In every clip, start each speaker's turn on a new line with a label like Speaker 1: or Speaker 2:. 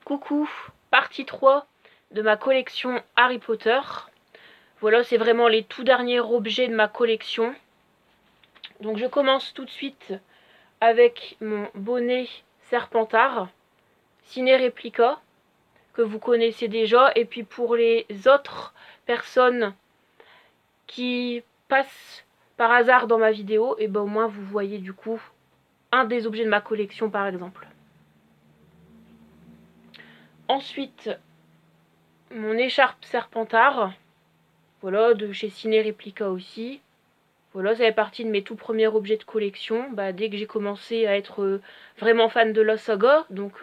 Speaker 1: Coucou, partie 3 de ma collection Harry Potter. Voilà, c'est vraiment les tout derniers objets de ma collection. Donc je commence tout de suite avec mon bonnet Serpentard, Ciné Réplica, que vous connaissez déjà. Et puis pour les autres personnes qui passent par hasard dans ma vidéo, et ben au moins vous voyez du coup un des objets de ma collection par exemple. Ensuite, mon écharpe Serpentard, voilà, de chez Ciné Réplica aussi. Voilà, ça fait partie de mes tout premiers objets de collection. Dès que j'ai commencé à être vraiment fan de la saga, donc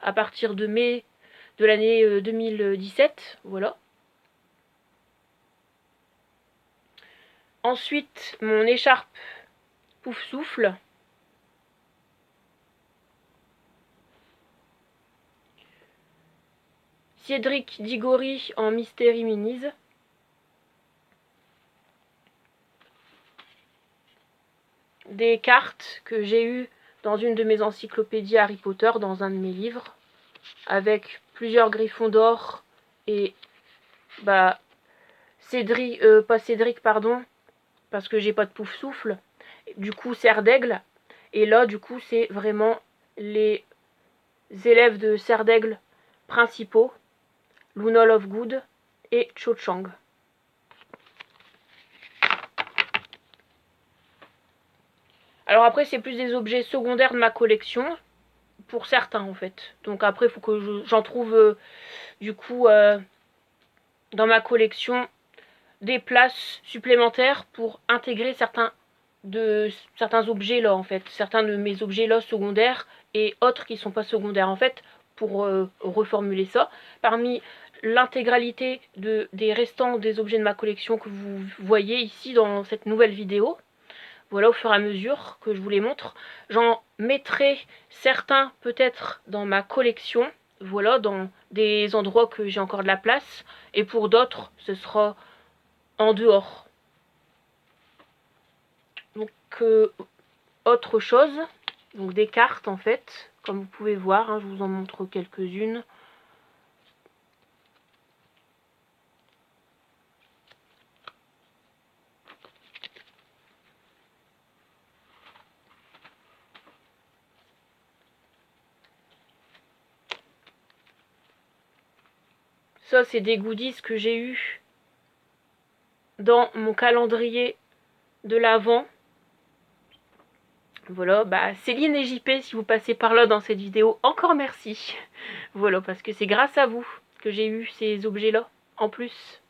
Speaker 1: à partir de mai de l'année 2017, voilà. Ensuite, mon écharpe Pouf Souffle. Cédric Diggory en Mystery Minis. Des cartes que j'ai eues dans une de mes encyclopédies Harry Potter, dans un de mes livres, avec plusieurs Griffons d'or et Cédric, pas Cédric, pardon, parce que j'ai pas de Pouf Souffle, du coup Serre d'Aigle, et là du coup c'est vraiment les élèves de Serre d'Aigle principaux, Luna Lovegood et Cho Chang. Alors après c'est plus des objets secondaires de ma collection, pour certains en fait, donc après il faut que j'en trouve du coup dans ma collection des places supplémentaires pour intégrer certains objets là en fait, certains de mes objets là secondaires et autres qui sont pas secondaires en fait, pour reformuler ça. Parmi l'intégralité des restants des objets de ma collection que vous voyez ici dans cette nouvelle vidéo, voilà, au fur et à mesure que je vous les montre, j'en mettrai certains peut-être dans ma collection, voilà, dans des endroits que j'ai encore de la place, et pour d'autres ce sera en dehors. Donc autre chose, donc des cartes en fait, comme vous pouvez voir, hein, je vous en montre quelques-unes. Ça c'est des goodies que j'ai eu dans mon calendrier de l'Avent. Voilà, Céline et JP, si vous passez par là dans cette vidéo, encore merci. Voilà, parce que c'est grâce à vous que j'ai eu ces objets-là, en plus.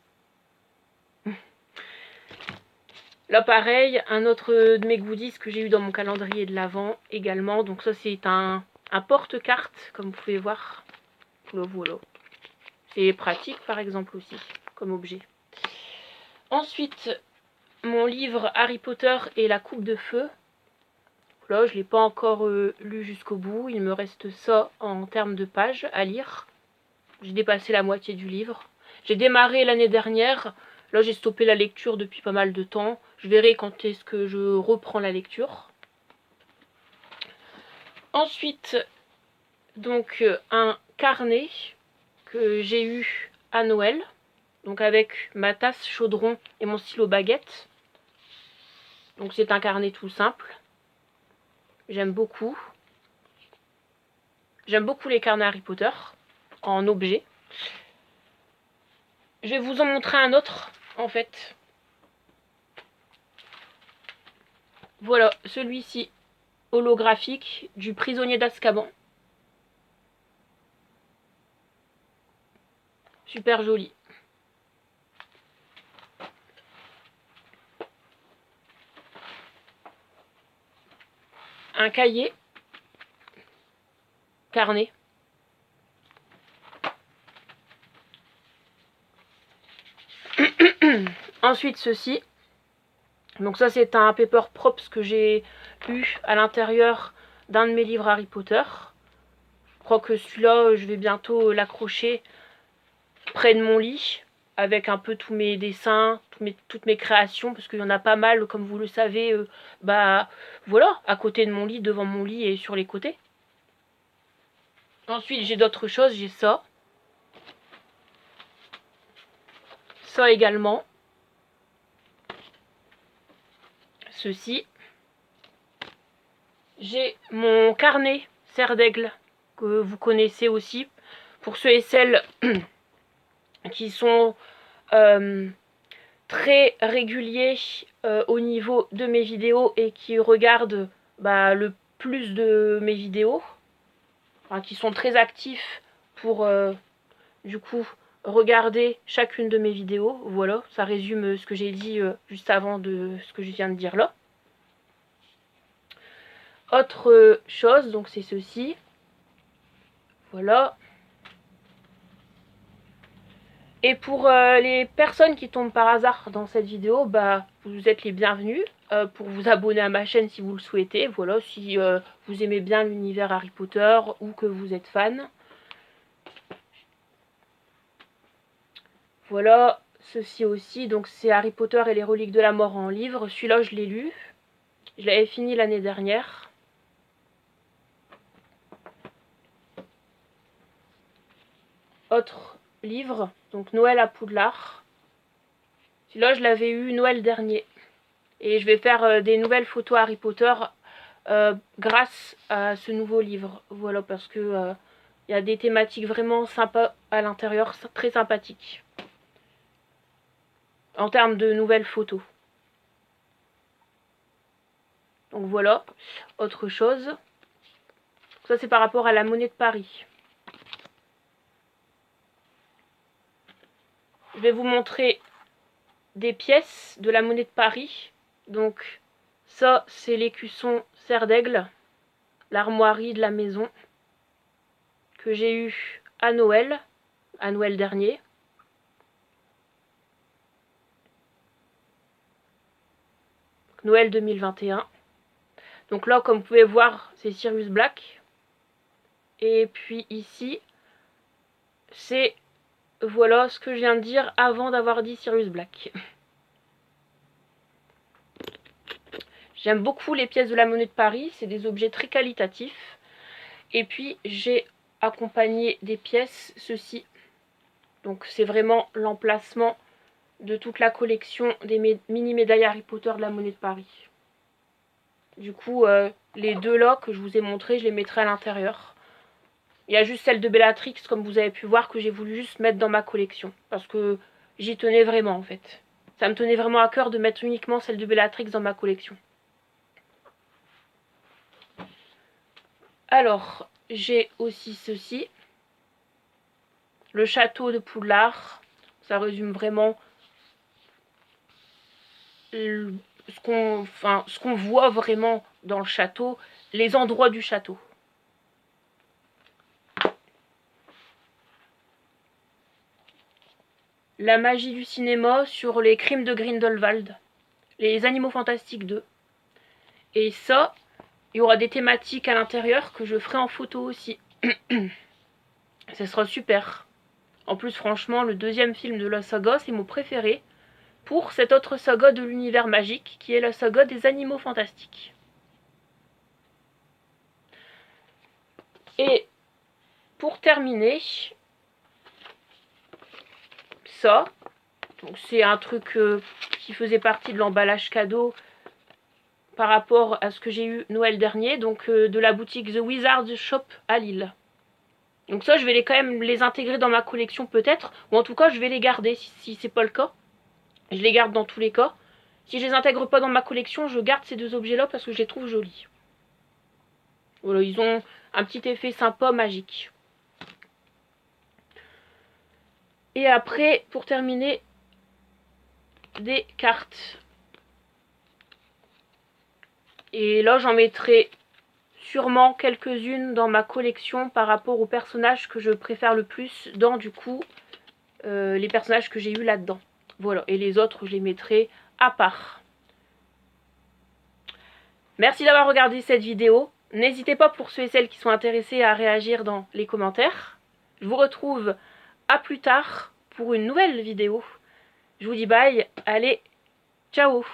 Speaker 1: Là, pareil, un autre de mes goodies que j'ai eu dans mon calendrier de l'Avent également. Donc ça, c'est un porte-carte, comme vous pouvez voir. Voilà. C'est pratique, par exemple, aussi, comme objet. Ensuite, mon livre Harry Potter et la coupe de feu. Là, je ne l'ai pas encore lu jusqu'au bout. Il me reste ça en termes de pages à lire. J'ai dépassé la moitié du livre. J'ai démarré l'année dernière. Là, j'ai stoppé la lecture depuis pas mal de temps. Je verrai quand est-ce que je reprends la lecture. Ensuite, donc, un carnet que j'ai eu à Noël. Donc, avec ma tasse chaudron et mon stylo baguette. Donc, c'est un carnet tout simple. J'aime beaucoup. J'aime beaucoup les carnets Harry Potter en objet. Je vais vous en montrer un autre, en fait. Voilà, celui-ci, holographique, du prisonnier d'Azkaban. Super joli. Un cahier, carnet. Ensuite, ceci. Donc ça, c'est un paper props que j'ai eu à l'intérieur d'un de mes livres Harry Potter. Je crois que celui-là, je vais bientôt l'accrocher près de mon lit, avec un peu tous mes dessins, toutes mes créations, parce qu'il y en a pas mal, comme vous le savez, voilà, à côté de mon lit, devant mon lit et sur les côtés. Ensuite, j'ai d'autres choses. J'ai ça. Ça également. Ceci. J'ai mon carnet Serre d'Aigle que vous connaissez aussi. Pour ceux et celles qui sont très réguliers au niveau de mes vidéos et qui regardent le plus de mes vidéos, enfin, qui sont très actifs pour du coup regarder chacune de mes vidéos. Voilà, ça résume ce que j'ai dit juste avant de ce que je viens de dire là. Autre chose, donc c'est ceci. Voilà. Et pour les personnes qui tombent par hasard dans cette vidéo, vous êtes les bienvenus pour vous abonner à ma chaîne si vous le souhaitez. Voilà, si vous aimez bien l'univers Harry Potter ou que vous êtes fan. Voilà, ceci aussi, donc c'est Harry Potter et les reliques de la mort en livre. Celui-là, je l'ai lu. Je l'avais fini l'année dernière. Autre livre, donc Noël à Poudlard. Celui-là, je l'avais eu Noël dernier. Et je vais faire des nouvelles photos Harry Potter grâce à ce nouveau livre. Voilà, parce que y a des thématiques vraiment sympas à l'intérieur, très sympathiques. En termes de nouvelles photos. Donc voilà, autre chose. Ça c'est par rapport à la monnaie de Paris. Je vais vous montrer des pièces de la monnaie de Paris. Donc ça c'est l'écusson Serre d'Aigle, l'armoirie de la maison que j'ai eu à Noël dernier. Noël 2021. Donc là, comme vous pouvez voir, c'est Sirius Black. Et puis ici, c'est, voilà ce que je viens de dire avant d'avoir dit Sirius Black. J'aime beaucoup les pièces de la monnaie de Paris, c'est des objets très qualitatifs. Et puis j'ai accompagné des pièces, ceci. Donc c'est vraiment l'emplacement de toute la collection des mini médailles Harry Potter de la monnaie de Paris. Du coup, les deux là que je vous ai montré, je les mettrai à l'intérieur. Il y a juste celle de Bellatrix, comme vous avez pu voir, que j'ai voulu juste mettre dans ma collection. Parce que j'y tenais vraiment, en fait. Ça me tenait vraiment à cœur de mettre uniquement celle de Bellatrix dans ma collection. Alors, j'ai aussi ceci. Le château de Poudlard. Ça résume vraiment ce qu'on voit vraiment dans le château, les endroits du château. La magie du cinéma sur les crimes de Grindelwald, les animaux fantastiques 2. Et ça, il y aura des thématiques à l'intérieur que je ferai en photo aussi. Ce sera super. En plus, franchement, le deuxième film de la saga, c'est mon préféré pour cette autre saga de l'univers magique qui est la saga des animaux fantastiques. Et pour terminer, ça, c'est un truc qui faisait partie de l'emballage cadeau par rapport à ce que j'ai eu Noël dernier, donc de la boutique The Wizard Shop à Lille. Donc ça, je vais quand même les intégrer dans ma collection peut-être, ou en tout cas, je vais les garder si c'est pas le cas. Je les garde dans tous les cas. Si je les intègre pas dans ma collection, je garde ces deux objets-là parce que je les trouve jolis. Voilà, ils ont un petit effet sympa, magique. Et après, pour terminer, des cartes. Et là, j'en mettrai sûrement quelques-unes dans ma collection par rapport aux personnages que je préfère le plus dans, du coup, les personnages que j'ai eu là-dedans. Voilà, et les autres, je les mettrai à part. Merci d'avoir regardé cette vidéo. N'hésitez pas pour ceux et celles qui sont intéressés à réagir dans les commentaires. Je vous retrouve à plus tard pour une nouvelle vidéo. Je vous dis bye, allez, ciao!